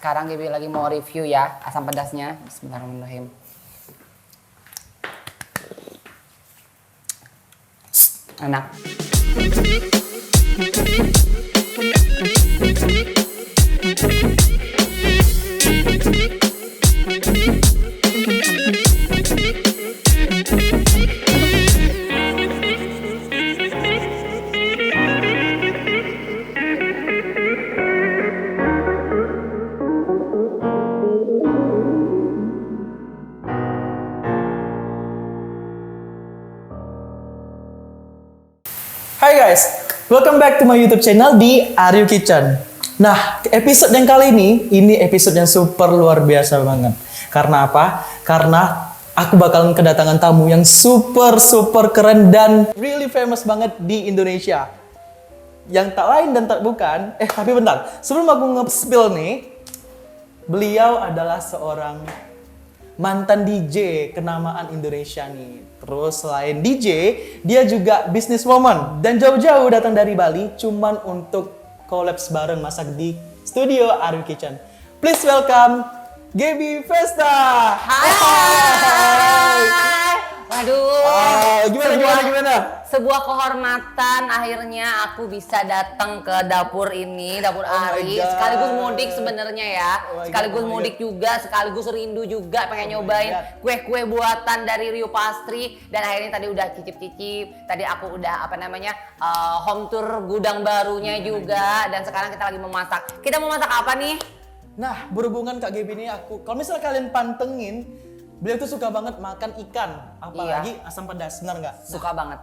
Sekarang Gaby lagi mau review ya asam pedasnya. Bismillahirrahmanirrahim. Enak. Hai guys, welcome back to my YouTube channel di Aryu Kitchen. Nah, episode yang kali ini episode yang super luar biasa banget. Karena apa? Karena aku bakalan kedatangan tamu yang super keren dan really famous banget di Indonesia. Yang tak lain dan tak bukan, tapi bentar. Sebelum aku nge-spill nih, beliau adalah seorang mantan DJ kenamaan Indonesia nih. Terus selain DJ, dia juga businesswoman dan jauh-jauh datang dari Bali cuman untuk collabs bareng masak di studio Aryu Kitchen. Please welcome Gaby Vesta. Hai. Waduh. Gimana? Sebuah kehormatan akhirnya aku bisa datang ke dapur ini, dapur Ari. God. Sekaligus mudik sebenarnya ya. Oh my Sekaligus God. mudik juga, sekaligus rindu juga pengen nyobain kue-kue buatan dari Rio Pastry. Dan akhirnya tadi udah cicip-cicip. Tadi aku udah home tour gudang barunya juga. Dan sekarang kita lagi memasak. Kita mau masak apa nih? Nah, berhubungan Kak Gaby ini kalau misalnya kalian pantengin, beliau tuh suka banget makan ikan, apalagi asam pedas, benar nggak? Suka banget.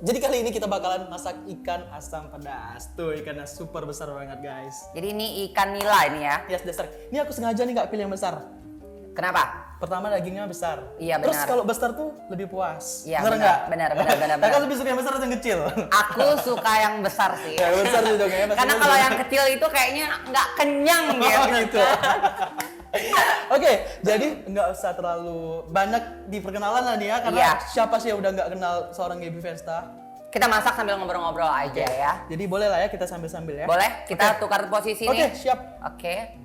Jadi kali ini kita bakalan masak ikan asam pedas. Tuh ikannya super besar banget guys. Jadi ini ikan nila ini ya. Yes, dasar. Ini aku sengaja nih nggak pilih yang besar. Kenapa? Pertama dagingnya besar. Iya, Terus benar. kalau besar tuh lebih puas. Iya, benar nggak? benar. Kakak lebih suka yang besar atau yang kecil? Aku suka yang besar sih. Ya besar sih dong ya. Karena kalau yang kecil itu kayaknya nggak kenyang gitu. Oke, jadi nggak usah terlalu banyak di perkenalan lah nih ya, karena Iya. siapa sih yang udah nggak kenal seorang Gaby Vesta? Kita masak sambil ngobrol-ngobrol aja ya. Jadi boleh lah ya kita sambil-sambil ya. Boleh? Kita tukar posisi Oke, nih. siap. Oke.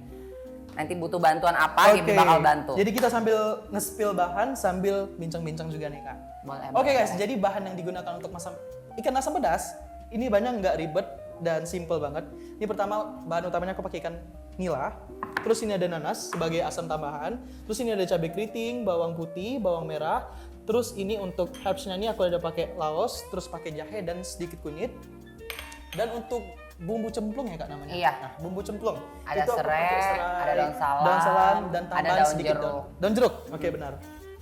Nanti butuh bantuan apa, Gaby bakal bantu. Jadi kita sambil nge-spill bahan sambil bincang-bincang juga nih Kak. Boleh. Oke guys, boleh. jadi bahan yang digunakan untuk masak ikan asam pedas ini banyak nggak ribet dan simple banget. Ini pertama bahan utamanya aku pakai ikan nila. Terus ini ada nanas sebagai asam tambahan. Terus ini ada cabai keriting, bawang putih, bawang merah. Terus ini untuk herbsnya ini aku ada pakai laos, terus pakai jahe dan sedikit kunyit. Dan untuk bumbu cemplung ya Kak namanya. Iya. Nah, bumbu cemplung. Ada Itu aku pakai serai, ada daun salam, dan ada tambahan daun sedikit jeruk. daun jeruk. Oke, benar.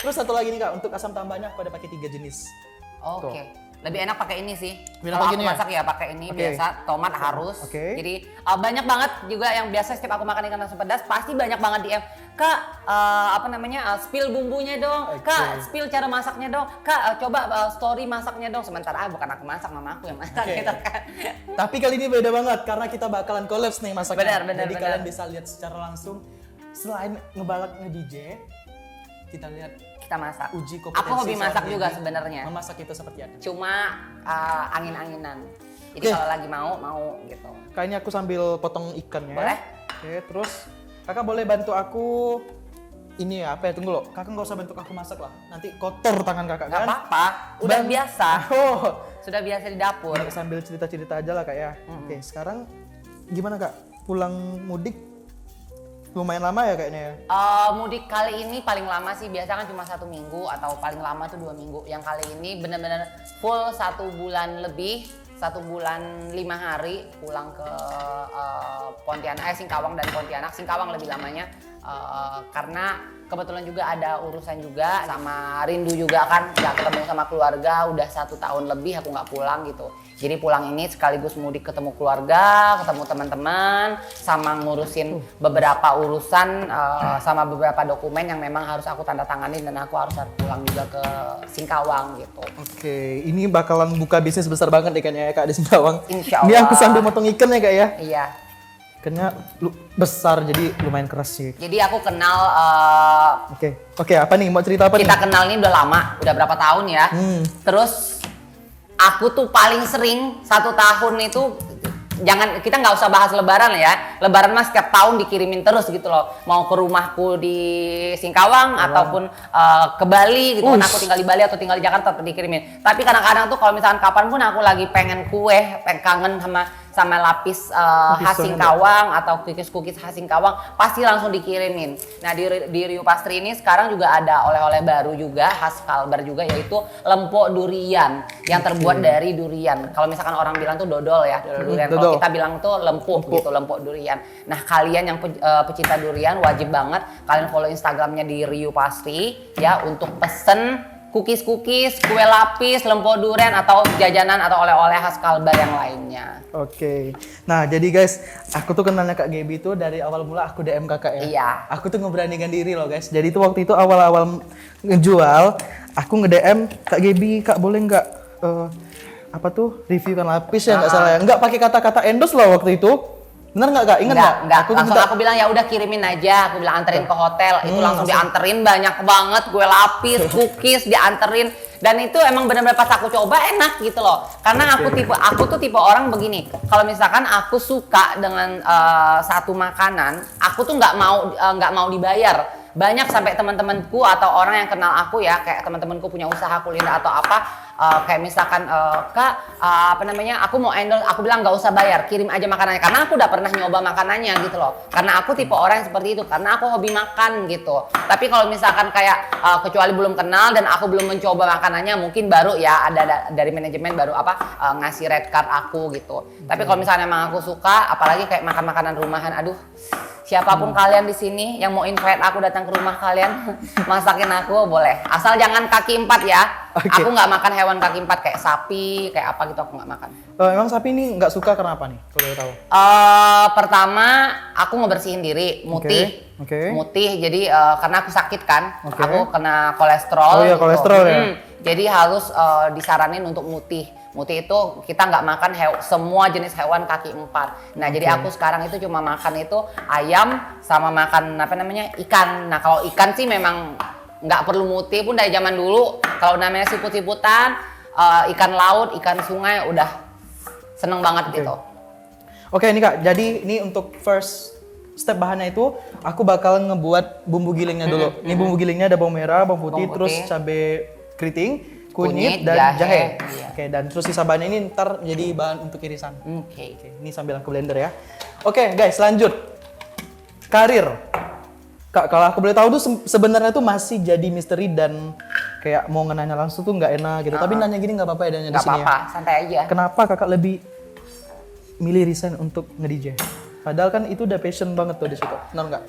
Terus satu lagi nih Kak, untuk asam tambahnya aku ada pakai 3 jenis. Oke. Lebih enak pakai ini sih. Lebih enak Kalau pakai aku ini ya? masak ya pakai ini Oke. biasa. Tomat harus. Oke. Jadi banyak banget juga yang biasa setiap aku makan ikan asam pedas pasti banyak banget DM. Kak, spill bumbunya dong. Oke. Kak, spill cara masaknya dong. Kak, coba story masaknya dong. Sementara bukan aku masak, mama aku yang masak Oke. gitu kan. Tapi kali ini beda banget karena kita bakalan collabs nih masaknya. Benar. Jadi kalian bisa lihat secara langsung selain ngebalak nge-DJ, kita lihat Kita masak. uji kompetensi. Aku hobi masak seorang juga Gaby sebenarnya. Memasak itu seperti apa? Cuma angin-anginan. Jadi Oke. kalau lagi mau gitu. Kayaknya aku sambil potong ikannya. Boleh. Oke, terus kakak boleh bantu aku ini ya, apa ya, tunggu loh. Kakak nggak usah bantu aku masak lah. Nanti kotor tangan kakak Gak kan? apa-apa, udah biasa. Oh, Sudah biasa di dapur. sambil cerita-cerita aja lah kak ya. Oke, sekarang gimana kak? Pulang mudik lumayan lama ya kayaknya ya? Mudik kali ini paling lama sih biasa kan cuma 1 minggu atau paling lama tuh 2 minggu. Yang kali ini benar-benar full 1 bulan lebih, 1 bulan 5 hari pulang ke Pontianak, Singkawang dan Pontianak. Singkawang lebih lamanya karena kebetulan juga ada urusan juga sama rindu juga kan, nggak ketemu sama keluarga udah 1 tahun lebih aku nggak pulang gitu. Jadi pulang ini sekaligus mudik ketemu keluarga, ketemu teman-teman, sama ngurusin beberapa urusan sama beberapa dokumen yang memang harus aku tanda tanganin dan aku harus pulang juga ke Singkawang gitu. Oke, ini bakalan buka bisnis besar banget nih kayaknya ya kak di Singkawang. Insya Ini aku Allah. sambil motong ikan ya kak ya. Iya. Ikannya besar jadi lumayan keras sih. Jadi aku kenal Oke, apa nih? Mau cerita apa nih? kita kenal ini udah lama, udah berapa tahun ya. Terus aku tuh paling sering 1 tahun itu kita nggak usah bahas Lebaran ya. Lebaran mah setiap tahun dikirimin terus gitu loh. Mau ke rumahku di Singkawang ataupun ke Bali gitu kan, aku tinggal di Bali atau tinggal di Jakarta tetap dikirimin. Tapi kadang-kadang tuh kalau misalkan kapanpun aku lagi pengen kue, kangen sama lapis khas Singkawang atau cookies khas Singkawang, pasti langsung dikirimin. Nah di Riu Pastry ini sekarang juga ada oleh-oleh baru juga khas Kalbar juga, yaitu lempok durian yang terbuat dari durian. Kalau misalkan orang bilang tuh dodol ya, dodol durian. Kalau kita bilang tuh lempuk gitu, lempok durian. Nah kalian yang pecinta durian wajib banget kalian follow Instagramnya di Riu Pastry ya untuk pesen kue lapis, lempok durian atau jajanan atau oleh-oleh khas Kalbar yang lainnya. Oke. Nah, jadi guys, aku tuh kenalnya Kak Gaby tuh dari awal mula aku DM Kakak ya. Iya. Aku tuh ngeberanikan diri loh, guys. Jadi tuh waktu itu awal-awal ngejual, aku nge-DM Kak Gaby, Kak boleh nggak reviewkan lapis ya nggak salah ya. Nggak pakai kata-kata endorse loh waktu itu. Bener nggak Kak? Ingat nggak? Aku bilang ya udah kirimin aja. Aku bilang anterin ke hotel. Itu langsung dianterin banyak banget kue lapis, cookies dianterin. Dan itu emang benar-benar pas aku coba enak gitu loh. Karena aku tuh tipe orang begini. Kalau misalkan aku suka dengan satu makanan, aku tuh nggak mau dibayar. Banyak sampai teman-temanku atau orang yang kenal aku ya, kayak teman-temanku punya usaha kuliner atau apa, kayak misalkan Kak, aku mau endorse, aku bilang nggak usah bayar, kirim aja makanannya, karena aku udah pernah nyoba makanannya gitu loh. Karena aku tipe orang yang seperti itu, karena aku hobi makan gitu. Tapi kalau misalkan kayak kecuali belum kenal dan aku belum mencoba makanannya, mungkin baru ya ada dari manajemen baru ngasih red card aku gitu. Tapi kalau misalnya emang aku suka, apalagi kayak makan makanan rumahan, aduh. Siapapun kalian di sini yang mau invite aku datang ke rumah kalian, masakin aku boleh. Asal jangan kaki 4 ya. Okay. Aku nggak makan hewan kaki 4 kayak sapi, kayak apa gitu aku nggak makan. Emang sapi ini nggak suka karena apa nih? Kalau tahu. Pertama, aku ngebersihin diri, mutih. Okay. Mutih, jadi karena aku sakit kan, aku kena kolesterol. Oh iya, kolesterol ya. Jadi harus disaranin untuk mutih. Mutih itu kita nggak makan semua jenis hewan kaki 4. Nah, jadi aku sekarang itu cuma makan itu ayam sama makan ikan. Nah, kalau ikan sih memang nggak perlu mutih pun dari zaman dulu. Kalau namanya siput-siputan, ikan laut, ikan sungai udah seneng banget gitu. Oke, ini Kak. Jadi ini untuk first step bahannya itu aku bakal ngebuat bumbu gilingnya dulu. Ini bumbu gilingnya ada bawang merah, bawang putih, terus cabai keriting, kunyit dan jahe. Iya. Oke, dan terus sisa bahannya ini ntar jadi bahan untuk irisan. Oke. Ini sambil aku blender ya. Oke, guys, lanjut. Karir. Kak, kalau aku boleh tahu tuh sebenarnya tuh masih jadi misteri dan kayak mau nanya langsung tuh nggak enak gitu. Tapi nanya gini nggak apa-apa ya, nanya di sini ya. Nggak apa-apa, santai aja. Kenapa Kakak lebih milih resign untuk nge-DJ? Padahal kan itu udah passion banget tuh di situ. Benar nggak?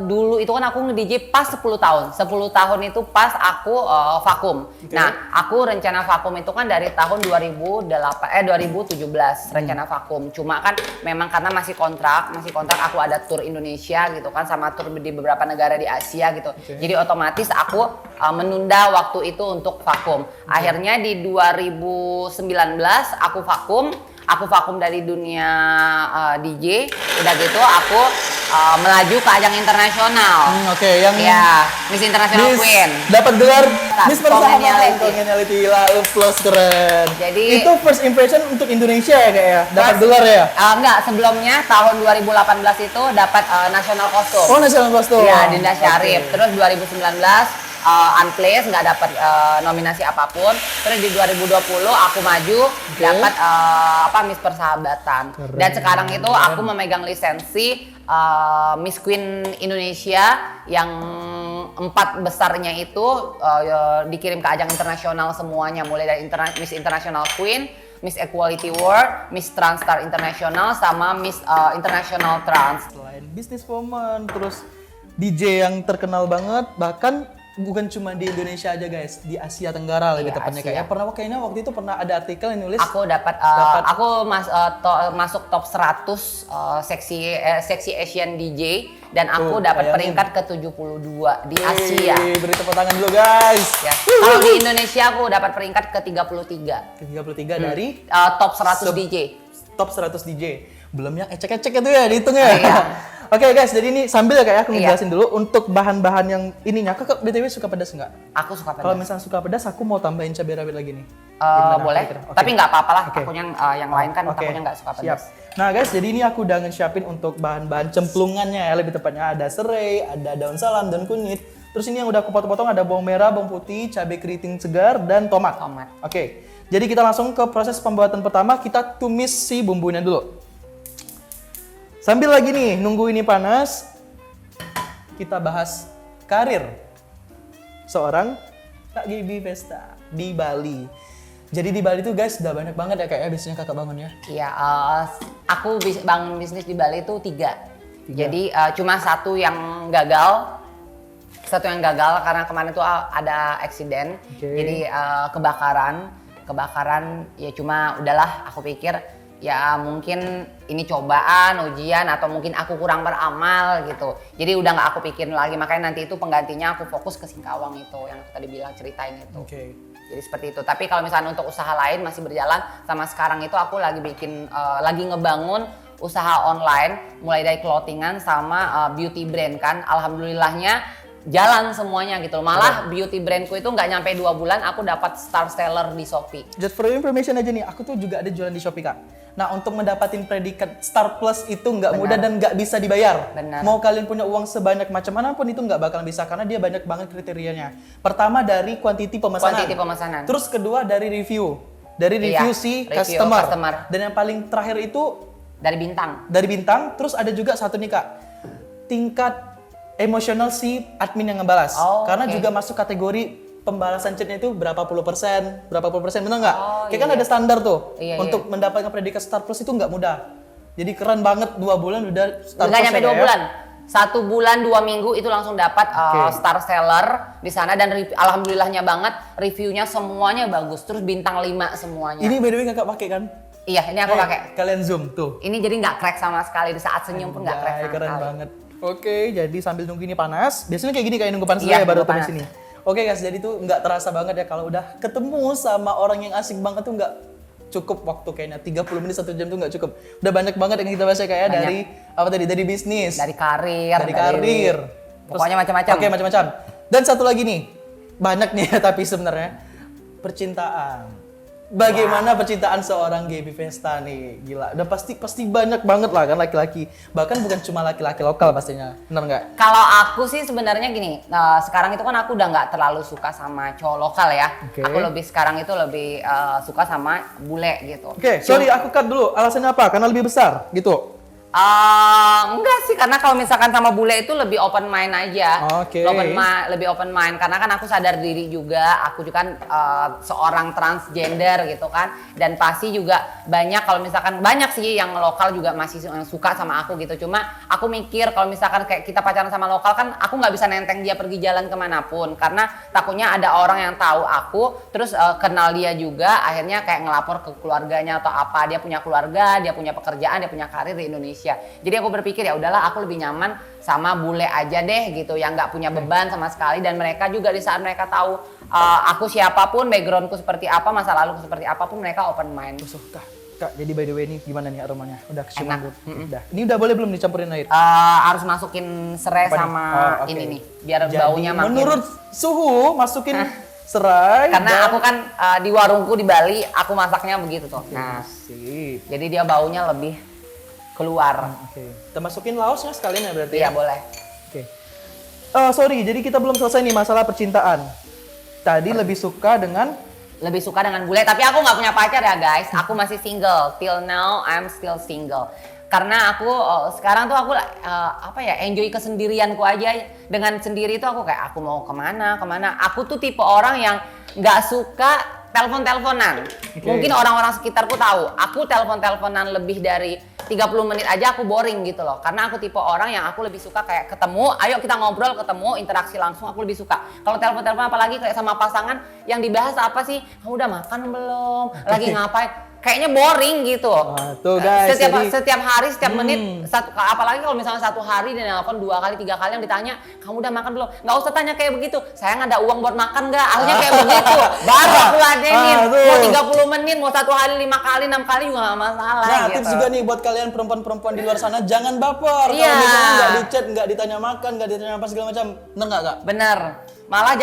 Dulu itu kan aku nge-DJ pas 10 tahun. 10 tahun itu pas aku vakum. Okay. Nah, aku rencana vakum itu kan dari tahun 2017 rencana vakum. Cuma kan memang karena masih kontrak aku ada tour Indonesia gitu kan, sama tour di beberapa negara di Asia gitu. Okay. Jadi otomatis aku menunda waktu itu untuk vakum. Akhirnya di 2019 aku vakum. Aku vakum dari dunia DJ, udah gitu aku melaju ke ajang internasional. Oke, yang Miss International Queen. Dapat gelar Miss Persahabatan Congeniality. Plus keren. Jadi itu first impression untuk Indonesia ya Kak ya? Dapat gelar ya? Enggak, sebelumnya tahun 2018 itu dapat National Costume. Oh, National Costume. Iya, Dinda Syarif. Terus 2019 unplaced, nggak dapat nominasi apapun. Terus di 2020 aku maju dapat Miss Persahabatan. Keren. Dan sekarang itu aku memegang lisensi Miss Queen Indonesia yang 4 besarnya itu dikirim ke ajang internasional semuanya, mulai dari Miss International Queen, Miss Equality World, Miss Transstar International, sama Miss International Trans. Selain businesswoman, terus DJ yang terkenal banget, bahkan bukan cuma di Indonesia aja guys, di Asia Tenggara lebih tepatnya kayak. Kayaknya waktu itu pernah ada artikel yang nulis. Aku masuk top 100 seksi Asian DJ dan aku dapat peringkat ke-72 di Asia. Beri tepuk tangan dulu guys. Ya. Kalau di Indonesia aku dapat peringkat ke-33. Ke-33 dari top 100 DJ. Top 100 DJ. Belum yang ecek-ecek itu ya dihitung ya. Iya. Oke guys, jadi ini sambil ya Kak ya, aku Iya. ngejelasin dulu untuk bahan-bahan yang ininya. Kakak BTW suka pedas nggak? Aku suka pedas. Kalau misalnya suka pedas, aku mau tambahin cabai rawit lagi nih. Boleh, kira-kira? Oke. tapi nggak apa-apa lah. Oke. Takutnya yang lain kan Oke. takutnya nggak suka Siap. pedas. Nah guys, jadi ini aku udah nge-siapin untuk bahan-bahan cemplungannya ya, lebih tepatnya ada serai, ada daun salam, daun kunyit. Terus ini yang udah aku potong-potong ada bawang merah, bawang putih, cabai keriting segar, dan tomat. Tomat. Oke, jadi kita langsung ke proses pembuatan pertama, kita tumis si bumbunya dulu. Sambil lagi nih, nunggu ini panas, kita bahas karir seorang Kak Gaby Vesta di Bali. Jadi di Bali tuh guys, udah banyak banget ya kayak biasanya kakak bangun ya. Iya, aku bangun bisnis di Bali itu 3. Jadi cuma satu yang gagal. Satu yang gagal karena kemarin tuh ada eksiden. Oke. Jadi kebakaran ya cuma udahlah aku pikir ya mungkin ini cobaan, ujian atau mungkin aku kurang beramal gitu. Jadi udah nggak aku pikirin lagi, makanya nanti itu penggantinya aku fokus ke Singkawang itu yang aku tadi bilang ceritain itu. Oke. Jadi seperti itu. Tapi kalau misalnya untuk usaha lain masih berjalan sama sekarang itu aku lagi lagi ngebangun usaha online mulai dari clothingan sama beauty brand kan. Alhamdulillahnya jalan semuanya gitu. Malah beauty brandku itu nggak nyampe 2 bulan aku dapat star seller di Shopee. Just for your information aja nih, aku tuh juga ada jualan di Shopee Kak. Nah untuk mendapatkan predikat Star Plus itu nggak mudah dan nggak bisa dibayar. Benar. Mau kalian punya uang sebanyak macam mana pun itu nggak bakalan bisa karena dia banyak banget kriterianya. Pertama dari quantity pemesanan. Quantity pemesanan. Terus kedua dari review. Dari review Iya, si review customer. Dan yang paling terakhir itu Dari bintang. dari bintang. Terus ada juga satu nih Kak, tingkat emosional si admin yang ngebalas. Oh, Karena oke. juga masuk kategori pembalasan chatnya itu berapa puluh persen, bener nggak? Oh, Kayak kan iya. ada standar tuh. Iya, untuk mendapatkan predikat Star Plus itu nggak mudah. Jadi keren banget 2 bulan udah Star Nggak Plus nyampe ya, 2 Kak, bulan. 1 bulan 2 minggu itu langsung dapat Oke. star seller di sana dan alhamdulillahnya banget reviewnya semuanya bagus. Terus bintang 5 semuanya. Ini by the way kakak pakai kan? Iya, ini aku pakai. Kalian zoom tuh. Ini jadi nggak crack sama sekali, di saat senyum pun nggak crack Anjay, sama keren sekali. banget. Oke, jadi sambil nunggu ini panas, biasanya kayak gini kayak nunggu panas Iya, dulu ya baru nunggu tumis panas. ini. Oke guys, jadi tuh nggak terasa banget ya kalau udah ketemu sama orang yang asik banget tuh nggak cukup waktu kayaknya 30 menit 1 jam tuh nggak cukup. Udah banyak banget yang kita bahas ya kayak Banyak. dari apa tadi dari bisnis, Dari karir, dari karir, pokoknya macam-macam. Oke macam-macam. Dan satu lagi nih, banyak nih ya tapi sebenarnya percintaan. Bagaimana percintaan seorang Gaby Vesta nih, gila. Udah pasti banyak banget lah kan laki-laki. Bahkan bukan cuma laki-laki lokal pastinya, benar nggak? Kalau aku sih sebenarnya gini, sekarang itu kan aku udah nggak terlalu suka sama cowok lokal ya. Oke. Aku sekarang itu lebih suka sama bule gitu. Oke, sorry aku cut dulu. Alasannya apa? Karena lebih besar gitu. Enggak sih, karena kalau misalkan sama bule itu lebih open mind aja. Oke. Lebih open mind karena kan aku sadar diri juga, aku juga kan seorang transgender gitu kan. Dan pasti juga banyak kalau misalkan banyak sih yang lokal juga masih suka sama aku gitu. Cuma aku mikir kalau misalkan kayak kita pacaran sama lokal kan aku nggak bisa nenteng dia pergi jalan kemanapun karena takutnya ada orang yang tahu aku terus kenal dia juga akhirnya kayak ngelapor ke keluarganya atau apa, dia punya keluarga, dia punya pekerjaan, dia punya karir di Indonesia. Jadi aku berpikir ya udahlah aku lebih nyaman sama bule aja deh gitu yang nggak punya beban sama sekali dan mereka juga di saat mereka tahu aku siapapun, backgroundku seperti apa, masa laluku seperti apapun mereka open mind. Kak, jadi by the way ini gimana nih aromanya? Udah kecium Enak. anggur? Udah. Ini udah boleh belum dicampurin air? Harus masukin serai Apa nih? sama Oke. ini nih biar Jadi, baunya makin. menurut suhu masukin serai. Karena aku kan di warungku di Bali aku masaknya begitu tuh. Nah, Sip. jadi dia baunya lebih keluar. Oke. Kita masukin laosnya sekalian ya berarti Iya ya? boleh. Oke. Sorry, jadi kita belum selesai nih masalah percintaan. Tadi lebih suka dengan Lebih suka dengan bule, tapi aku nggak punya pacar ya guys. Aku masih single. Till now I'm still single. Karena aku sekarang tuh aku enjoy kesendirianku aja. Dengan sendiri tuh aku kayak aku mau kemana. Aku tuh tipe orang yang nggak suka telepon-teleponan. Oke. Mungkin orang-orang sekitarku tahu. Aku telepon-teleponan lebih dari 30 menit aja aku boring gitu loh. Karena aku tipe orang yang aku lebih suka kayak ketemu, ayo kita ngobrol, ketemu, interaksi langsung, aku lebih suka. Kalau telepon-telepon apalagi kayak sama pasangan yang dibahas apa sih? Kamu udah makan belum? Lagi ngapain? kayaknya boring gitu. Tuh guys, Setiap hari, setiap menit, apalagi kalau misalnya satu hari dia nelpon 2 kali, 3 kali yang ditanya, kamu udah makan belum? Nggak usah tanya kayak begitu. Sayang ada uang buat makan nggak? Akhirnya kayak begitu. Baru aku ladenin. Mau 30 menit, mau 1 hari 5 kali, 6 kali juga nggak masalah. Nah, gitu. tips juga nih buat kalian perempuan-perempuan di luar sana, jangan baper. Iya. Kalau misalnya nggak di chat, nggak ditanya makan, nggak ditanya apa segala macam. Bener nggak Kak? Bener. Malah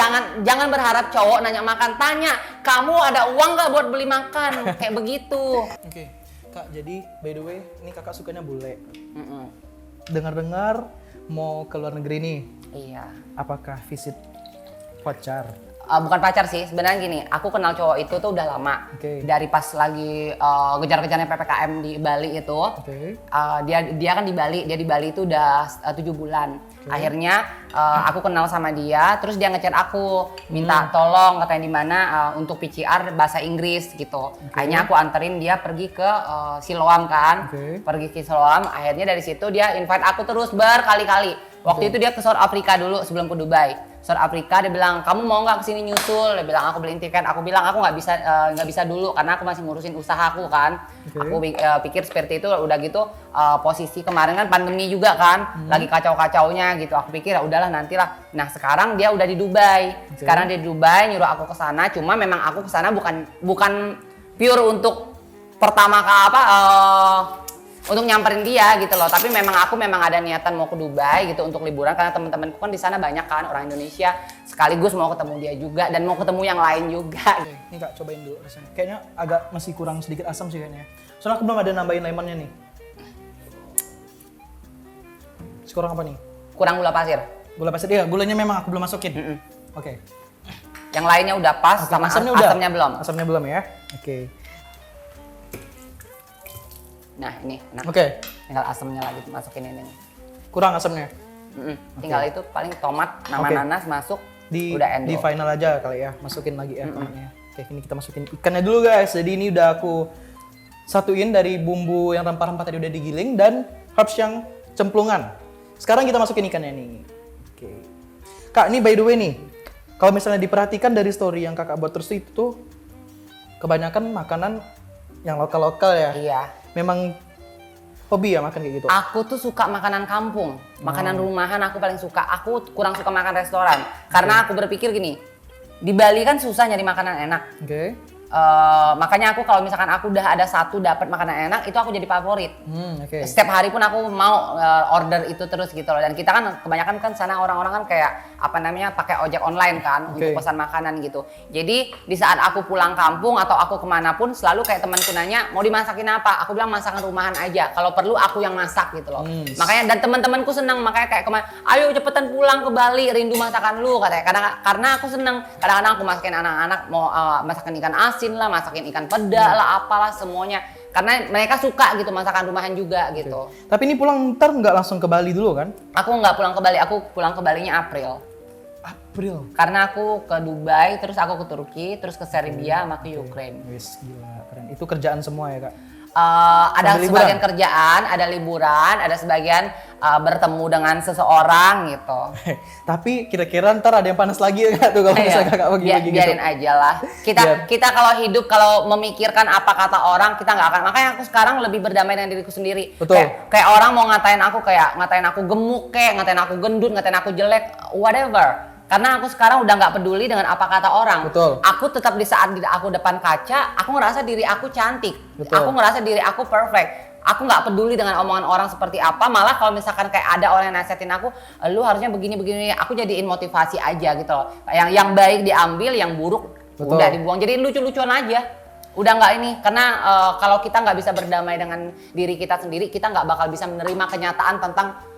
jangan berharap cowok nanya makan. Tanya, kamu ada uang nggak buat beli makan? Kayak begitu. Oke. Kak, jadi by the way, ini kakak sukanya bule. Mm-mm. Dengar-dengar mau ke luar negeri nih. Iya. Apakah visit pacar? Bukan pacar sih, sebenarnya gini, aku kenal cowok itu tuh udah lama. Dari pas lagi kejar-kejarnya PPKM di Bali itu. Dia kan di Bali, dia di Bali itu udah 7 bulan. Akhirnya aku kenal sama dia, terus dia ngechat aku, minta tolong katanya di mana untuk PCR bahasa Inggris gitu. Akhirnya aku anterin dia pergi ke Siloam kan. Pergi ke Siloam, akhirnya dari situ dia invite aku terus berkali-kali. Waktu itu dia ke South Africa dulu sebelum ke Dubai. South Africa dia bilang, kamu mau nggak kesini nyusul? Dia bilang, aku beliin tiket. Aku bilang aku nggak bisa dulu karena aku masih ngurusin usahaku kan. Aku pikir seperti itu. Udah gitu posisi kemarin kan pandemi juga kan, lagi kacau-kacaunya gitu. Aku pikir ya udahlah nantilah. Nah sekarang dia udah di Dubai. Sekarang dia di Dubai nyuruh aku ke sana. Cuma memang aku ke sana bukan pure untuk pertama untuk nyamperin dia gitu loh, tapi memang aku ada niatan mau ke Dubai gitu untuk liburan karena teman-temanku kan di sana banyak kan orang Indonesia, sekaligus mau ketemu dia juga dan mau ketemu yang lain juga. Ini Kak cobain dulu rasanya. Kayaknya agak masih kurang sedikit asam sih kayaknya. Soalnya aku belum ada nambahin lemonnya nih. Kurang apa nih? Kurang gula pasir. Gula pasir, iya gulanya memang aku belum masukin. Oke. Yang lainnya udah pas, sama asamnya belum. Asamnya belum ya? Oke. Nah ini, tinggal asamnya lagi masukin ini nih. Kurang asamnya? Tinggal itu paling tomat, nanas masuk, udah endol. Di final aja kali ya, masukin lagi ya tomatnya. Oke, ini kita masukin ikannya dulu guys. Jadi ini udah aku satuin dari bumbu yang rempah-rempah tadi udah digiling dan herbs yang cemplungan. Sekarang kita masukin ikannya nih. Oke. Kak, ini by the way nih, kalau misalnya diperhatikan dari story yang kakak buat terus itu tuh kebanyakan makanan yang lokal-lokal ya. Iya. Memang hobi ya makan kayak gitu? Aku tuh suka makanan kampung, makanan rumahan aku paling suka. Aku kurang suka makan restoran, karena aku berpikir gini, di Bali kan susah nyari makanan enak. Makanya aku kalau misalkan aku udah ada satu dapat makanan enak, itu aku jadi favorit. Setiap hari pun aku mau order itu terus gitu loh. Dan kita kan kebanyakan kan sana orang-orang kan kayak pakai ojek online kan untuk pesan makanan gitu. Jadi di saat aku pulang kampung atau aku kemanapun selalu kayak temanku nanya mau dimasakin apa, aku bilang masakan rumahan aja. Kalau perlu aku yang masak gitu loh. Makanya dan teman-temanku senang, makanya kayak kemarin, ayo cepetan pulang ke Bali, rindu masakan lu katanya. Karena aku senang. Kadang-kadang aku masakin anak-anak mau masakan ikan asin lah, masakin ikan peda lah, apalah semuanya. Karena mereka suka gitu masakan rumahan juga gitu. Tapi ini pulang ntar nggak langsung ke Bali dulu kan? Aku nggak pulang ke Bali, aku pulang ke Balinya April. Karena aku ke Dubai, terus aku ke Turki, terus ke Serbia, sama ke Ukraine. Wis, gila, keren. Itu kerjaan semua ya Kak? Ada sebagian kerjaan, ada liburan, ada sebagian bertemu dengan seseorang gitu. Tapi kira-kira ntar ada yang panas lagi ya Kak tuh kalau misalnya Kakak bagi-bagi gitu? Biarin aja lah. Kita kalau hidup, kalau memikirkan apa kata orang, kita nggak akan. Makanya aku sekarang lebih berdamai dengan diriku sendiri. Betul. Kayak orang mau ngatain aku gemuk, ngatain aku gendut, ngatain aku jelek, whatever. Karena aku sekarang udah nggak peduli dengan apa kata orang. Betul. Aku tetap di saat aku depan kaca, aku ngerasa diri aku cantik. Betul. Aku ngerasa diri aku perfect. Aku nggak peduli dengan omongan orang seperti apa. Malah kalau misalkan kayak ada orang yang nasihatin aku, lu harusnya begini-begini, aku jadiin motivasi aja gitu loh. Yang baik diambil, yang buruk udah dibuang. Jadi lucu-lucuan aja. Udah nggak ini. Karena kalau kita nggak bisa berdamai dengan diri kita sendiri, kita nggak bakal bisa menerima kenyataan tentang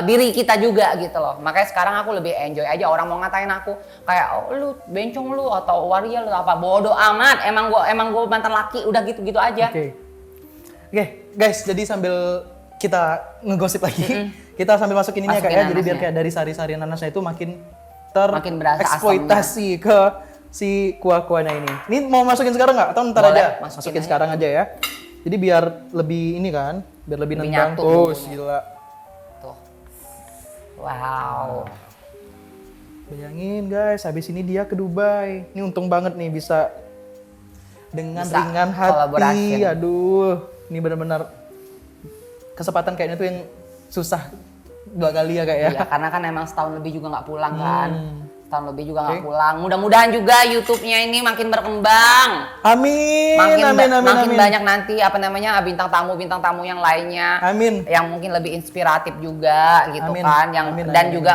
diri kita juga gitu loh. Makanya sekarang aku lebih enjoy aja. Orang mau ngatain aku kayak lu bencong lu atau waria lu apa, bodoh amat. Emang gua mantan laki, udah gitu-gitu aja. Oke, guys, jadi sambil kita ngegosip lagi, kita sambil masukin ini ya Kak ya. Jadi biar kayak dari sari-sari nanasnya itu makin tereksploitasi ke si kuah-kuahnya ini. Ini mau masukin sekarang nggak? Atau ntar boleh, aja? Masukin sekarang aja ya. Jadi biar lebih ini kan, biar lebih nendang. Tuh, gila. Wow. Bayangin guys, habis ini dia ke Dubai. Ini untung banget nih bisa dengan bisa ringan hati. collaboration. Aduh, ini benar-benar kesempatan kayaknya tuh yang susah 2 kali ya Kak ya. Iya, karena kan emang setahun lebih juga nggak pulang kan. Setahun lebih juga nggak Oke. pulang. Mudah-mudahan juga YouTube-nya ini makin berkembang. Amin. Makin Amin. banyak nanti apa namanya bintang tamu yang lainnya. Amin. Yang mungkin lebih inspiratif juga gitu Amin. kan. Yang Amin, dan amin, juga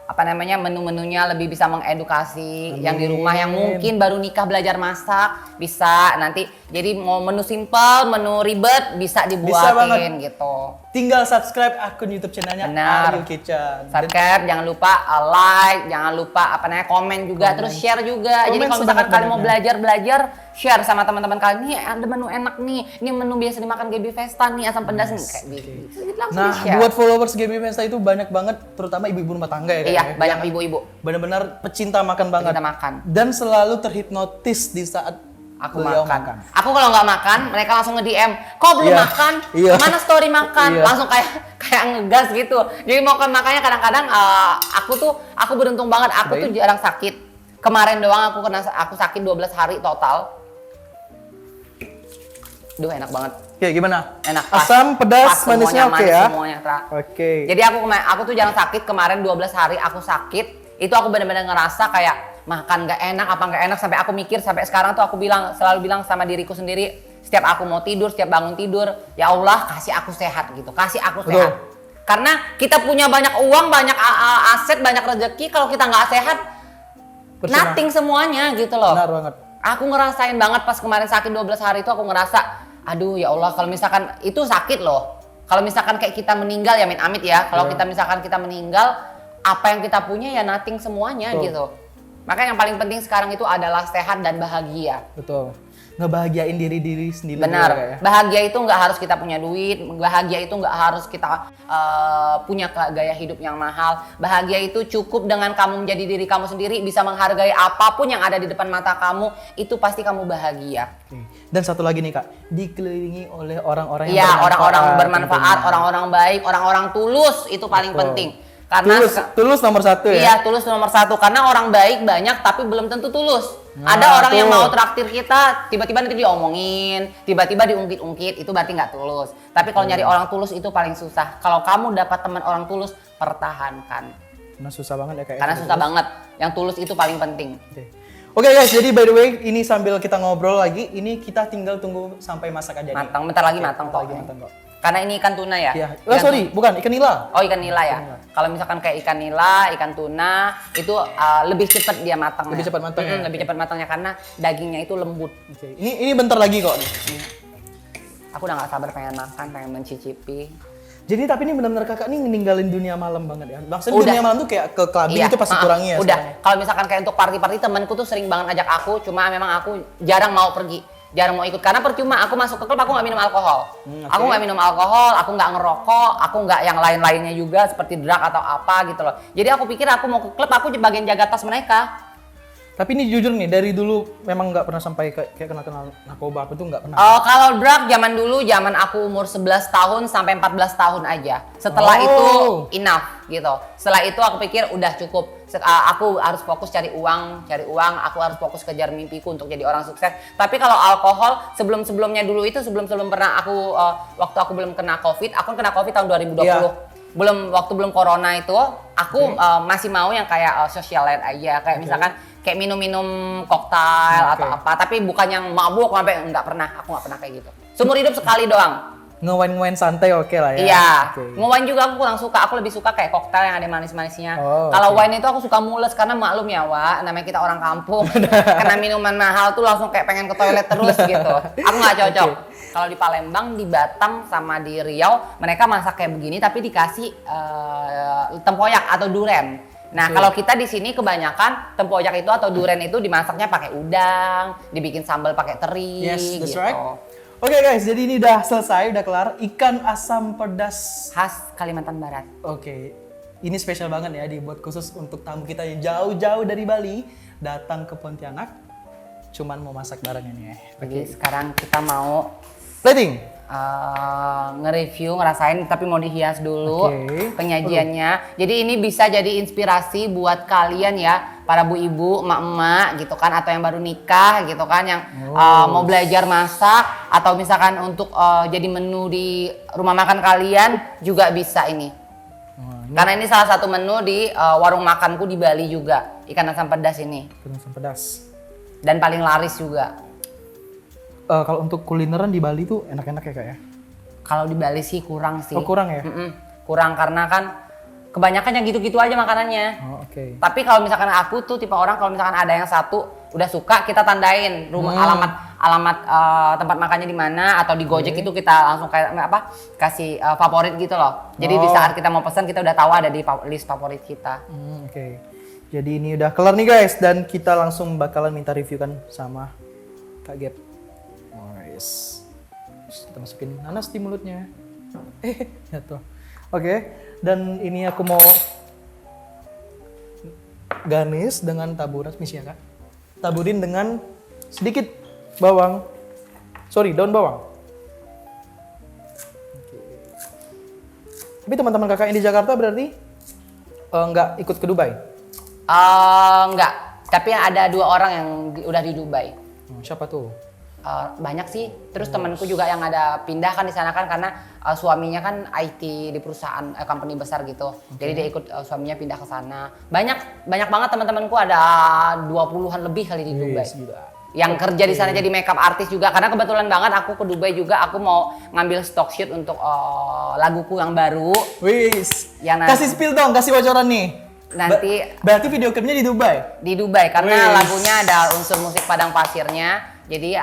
apa namanya menu-menunya lebih bisa mengedukasi yang di rumah yang mungkin baru nikah belajar masak bisa nanti jadi mau menu simple, menu ribet bisa dibuatin gitu. Tinggal subscribe akun YouTube channelnya Benar. Aryo Kitchen. Subscribe, jangan lupa like, jangan lupa apa namanya komen juga, terus share juga. Jadi Komen kalau misalkan kalian mau sebanyak-banyaknya. belajar, share sama teman-teman kalian. Nih ada menu enak nih, ini menu biasa dimakan Gaby Vesta nih, asam pedas nih kayak gitu. Jadi langsung Nah, di-share. buat followers Gaby Festa itu banyak banget, terutama ibu-ibu rumah tangga ya Kak. Iya, ya. banyak ibu-ibu Benar-benar pecinta makan banget. kita makan. Dan selalu terhipnotis di saat Aku beliau makan. Aku kalau nggak makan, mereka langsung nge-DM, kok belum Iya. makan? Iya. Mana story makan? Iya. Langsung kayak ngegas gitu. Jadi mau makanya kadang-kadang aku beruntung banget. Aku tuh jarang sakit. Kemarin doang aku sakit 12 hari total. Duh enak banget. Oke, gimana? Enak. Pas. Asam, pedas, Pas, manisnya semuanya oke manis ya? Semuanya, Tra. Oke. Jadi aku tuh jarang sakit. Kemarin 12 hari aku sakit. Itu aku benar-benar ngerasa kayak makan nggak enak apa nggak enak sampai aku mikir sampai sekarang tuh aku selalu bilang sama diriku sendiri setiap aku mau tidur, setiap bangun tidur, ya Allah kasih aku sehat gitu, kasih aku Betul. sehat. Karena kita punya banyak uang, banyak aset, banyak rezeki, kalau kita nggak sehat, Percuma. nothing semuanya gitu loh. Benar banget. Aku ngerasain banget pas kemarin sakit 12 hari itu aku ngerasa, aduh ya Allah kalau misalkan itu sakit loh. Kalau misalkan kayak kita meninggal ya amit ya, kalau kita misalkan kita meninggal, apa yang kita punya ya nothing semuanya Betul. gitu. Makanya yang paling penting sekarang itu adalah sehat dan bahagia. Betul. Ngebahagiain diri sendiri. Benar. juga, Kak, ya. Bahagia itu nggak harus kita punya duit. Bahagia itu nggak harus kita punya gaya hidup yang mahal. Bahagia itu cukup dengan kamu menjadi diri kamu sendiri, bisa menghargai apapun yang ada di depan mata kamu. Itu pasti kamu bahagia. Oke. Dan satu lagi nih Kak, dikelilingi oleh orang-orang yang Iya, orang-orang bermanfaat, tentunya. orang-orang baik, orang-orang tulus itu paling Betul. penting. Karena Tulus nomor 1 ya. iya, tulus nomor 1 karena orang baik banyak tapi belum tentu tulus. Nah, Ada orang yang tuh. mau traktir kita, tiba-tiba nanti diomongin, tiba-tiba diungkit-ungkit, itu berarti nggak tulus. Tapi kalau nyari orang tulus itu paling susah. Kalau kamu dapat teman orang tulus, pertahankan. Karena susah banget ya Kak. ya, Karena kalau susah tulus. banget. Yang tulus itu paling penting. Oke guys, jadi by the way, ini sambil kita ngobrol lagi, ini kita tinggal tunggu sampai masak aja nih. Matang, bentar lagi matang Bentar kok. lagi matang kok. Karena ini ikan tuna ya. Iya. Ikan Sorry, bukan ikan nila. Oh ikan nila ya. Kalau misalkan kayak ikan nila, ikan tuna itu lebih cepat dia matangnya. Lebih cepat matangnya. Lebih cepat matangnya karena dagingnya itu lembut. Oke. Ini bentar lagi kok. Aku udah nggak sabar pengen makan, pengen mencicipi. Jadi tapi ini benar-benar Kakak nih ninggalin dunia malam banget ya. Maksudnya Udah. dunia malam tuh kayak ke clubbing itu pasti kurangnya ya. Udah. sekarang. Kalau misalkan kayak untuk party-party temanku tuh sering banget ajak aku, cuma memang aku jarang mau pergi. Jarang mau ikut karena percuma aku masuk ke klub aku nggak minum alkohol. Oke. Aku nggak minum alkohol, aku nggak ngerokok, aku nggak yang lain-lainnya juga seperti drug atau apa gitu loh. Jadi aku pikir aku mau ke klub aku bagian jaga tas mereka. Tapi ini jujur nih, dari dulu memang nggak pernah sampai kayak kenal narkoba, aku tuh nggak pernah. Kalau drug zaman dulu, zaman aku umur 11 tahun sampai 14 tahun aja. Setelah Oh. itu enough gitu. Setelah itu aku pikir udah cukup. Aku harus fokus cari uang, aku harus fokus kejar mimpiku untuk jadi orang sukses. Tapi kalau alkohol, sebelum-sebelumnya dulu itu sebelum pernah aku waktu aku belum kena Covid, aku kena Covid tahun 2020. Iya. Waktu belum corona itu, aku masih mau yang kayak socialite aja, kayak misalkan kayak minum-minum koktail Oke. atau apa, tapi bukan yang mabuk sampai nggak pernah, aku nggak pernah kayak gitu. Seumur hidup sekali doang. Ngewain-ngewain santai oke lah ya. Iya, Oke. nge-wine juga aku kurang suka. Aku lebih suka kayak koktail yang ada manis-manisnya. Oh, Kalau oke. wine itu aku suka mules karena maklum ya, Wak, namanya kita orang kampung. Karena minuman mahal tuh langsung kayak pengen ke toilet terus gitu. Aku nggak cocok. Kalau di Palembang, di Batam, sama di Riau, mereka masak kayak begini tapi dikasih tempoyak atau duren. Nah, kalau kita di sini kebanyakan tempoyak itu atau duren itu dimasaknya pakai udang, dibikin sambal pakai teri Yes, that's gitu. right. Oke guys, jadi ini udah selesai, udah kelar. Ikan asam pedas. Khas Kalimantan Barat. Oke, ini spesial banget ya, dibuat khusus untuk tamu kita yang jauh-jauh dari Bali datang ke Pontianak. Cuman mau masak bareng ini ya. Jadi sekarang kita mau Plating. nge-review, ngerasain tapi mau dihias dulu Oke. penyajiannya. Jadi ini bisa jadi inspirasi buat kalian ya. para bu ibu, emak-emak gitu kan, atau yang baru nikah gitu kan, yang mau belajar masak atau misalkan untuk jadi menu di rumah makan kalian juga bisa ini. Karena ini salah satu menu di warung makanku di Bali juga, ikan asam pedas ini. Ikan asam pedas. Dan paling laris juga. Kalau untuk kulineran di Bali tuh enak-enak ya kak ya? Kalau di Bali sih kurang sih. Oh kurang ya? Kurang karena kan kebanyakan yang gitu-gitu aja makanannya. Oh, oke. Tapi kalau misalkan aku tuh tipe orang kalau misalkan ada yang satu udah suka kita tandain rumah alamat tempat makannya di mana atau di Gojek itu kita langsung kayak kasih favorit gitu loh. Jadi di saat kita mau pesan kita udah tahu ada di list favorit kita. Oke. Jadi ini udah kelar nih guys dan kita langsung bakalan minta review kan sama Kak Gap. Nice. Kita masukin nanas di mulutnya. Jatuh. Oke. Dan ini aku mau garnish dengan taburan misi ya kak. Taburin dengan sedikit bawang. Sorry, daun bawang. Oke. Tapi teman-teman kakak yang di Jakarta berarti nggak ikut ke Dubai? Enggak. Tapi ada 2 orang yang udah di Dubai. Siapa tuh? Banyak sih. Terus temanku juga yang ada pindah kan di sana kan karena suaminya kan IT di perusahaan company besar gitu. Jadi dia ikut suaminya pindah ke sana. Banyak banget teman-temanku ada 20-an lebih kali di Dubai. Yang kerja di sana jadi makeup artist juga karena kebetulan banget aku ke Dubai juga aku mau ngambil stock shoot untuk laguku yang baru. Wis. Yang kasih spill dong, kasih bocoran nih. Nanti berarti video klipnya di Dubai? Di Dubai karena lagunya ada unsur musik padang pasirnya. Jadi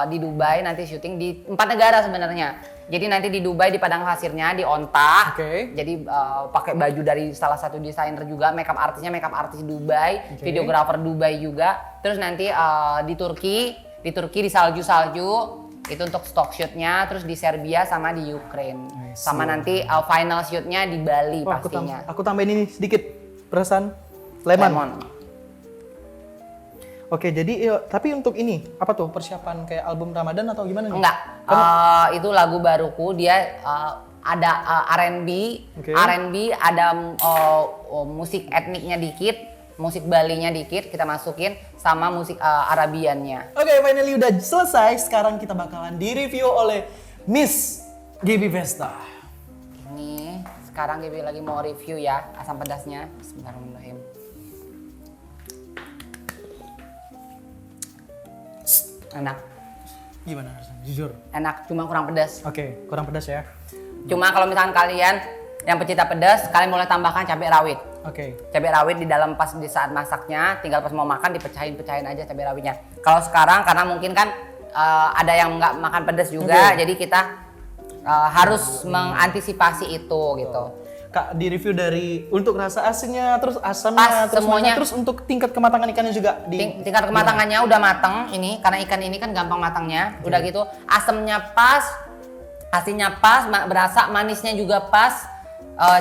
di Dubai nanti syuting di 4 negara sebenarnya. Jadi nanti di Dubai di padang pasirnya di Onta. Jadi pakai baju dari salah satu desainer juga, makeup artisnya makeup artis Dubai, videografer Dubai juga. Terus nanti di Turki di salju-salju itu untuk stock shootnya. Terus di Serbia sama di Ukraine. Sama nanti final shootnya di Bali pastinya. Aku tambahin ini sedikit perasan lemon. Oke, jadi tapi untuk ini apa tuh persiapan kayak album Ramadan atau gimana nih? Enggak, itu lagu baruku dia ada R&B, ada musik etniknya dikit, musik Balinya dikit kita masukin sama musik Arabiannya. Oke, finally udah selesai. Sekarang kita bakalan di-review oleh Miss Gaby Vesta. Ini sekarang Gaby lagi mau review ya asam pedasnya. Bismillahirrahmanirrahim. Enak. Gimana rasanya? Jujur. Enak, cuma kurang pedas. Oke, kurang pedas ya. Cuma kalau misalkan kalian yang pecinta pedas, kalian boleh tambahkan cabai rawit. Cabai rawit di dalam pas di saat masaknya, tinggal pas mau makan dipecahin aja cabai rawitnya. Kalau sekarang karena mungkin kan ada yang nggak makan pedas juga, jadi kita harus mengantisipasi itu gitu. Kak, di review dari untuk rasa asinnya, terus asamnya, terus semuanya, terus untuk tingkat kematangan ikannya juga tingkat kematangannya udah matang ini karena ikan ini kan gampang matangnya. Udah gitu asamnya pas, asinnya pas, berasa manisnya juga pas.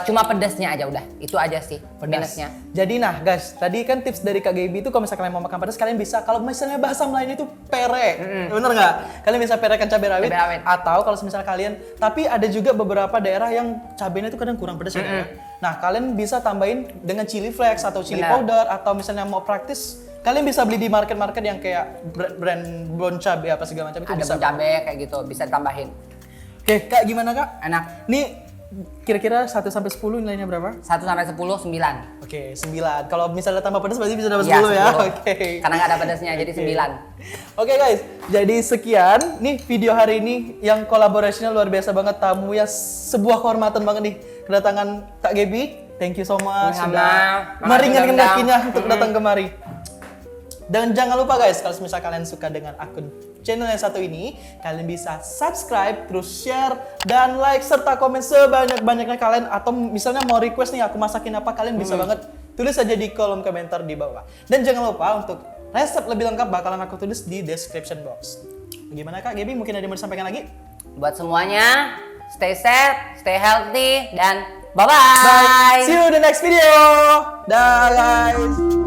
Cuma pedasnya aja udah, itu aja sih minusnya. Jadi nah guys, tadi kan tips dari Kak Gaby itu kalau misalnya kalian mau makan pedas kalian bisa, kalau misalnya bahasa Melayu itu pere, bener nggak? Kalian bisa perekan cabai rawit, atau kalau misalnya kalian, tapi ada juga beberapa daerah yang cabainya itu kadang kurang pedas ya. Nah kalian bisa tambahin dengan chili flakes atau chili powder, atau misalnya mau praktis kalian bisa beli di market-market yang kayak brand bon cabai apa segala macam itu bisa. Ada bon cabai kayak gitu, bisa ditambahin. Oke, Kak gimana Kak? Enak. Nih kira-kira 1 sampai 10 nilainya berapa? 1 sampai 10, 9. Oke, 9. Kalau misalnya tambah pedas berarti bisa dapat 10 ya. Oke. Karena nggak ada pedasnya jadi 9. Oke guys, jadi sekian nih video hari ini yang kolaborasinya luar biasa banget, tamu ya sebuah kehormatan banget nih kedatangan Kak Gaby. Thank you so much sudah meringankan kakinya untuk datang kemari. Dan jangan lupa guys, kalau misalnya kalian suka dengan akun channel yang satu ini, kalian bisa subscribe, terus share, dan like, serta komen sebanyak-banyaknya kalian. Atau misalnya mau request nih aku masakin apa, kalian bisa banget tulis aja di kolom komentar di bawah. Dan jangan lupa untuk resep lebih lengkap bakalan aku tulis di description box. Gimana Kak Gaby, mungkin ada yang mau disampaikan lagi? Buat semuanya, stay safe, stay healthy, dan bye-bye! Bye! See you in the next video! Dah guys!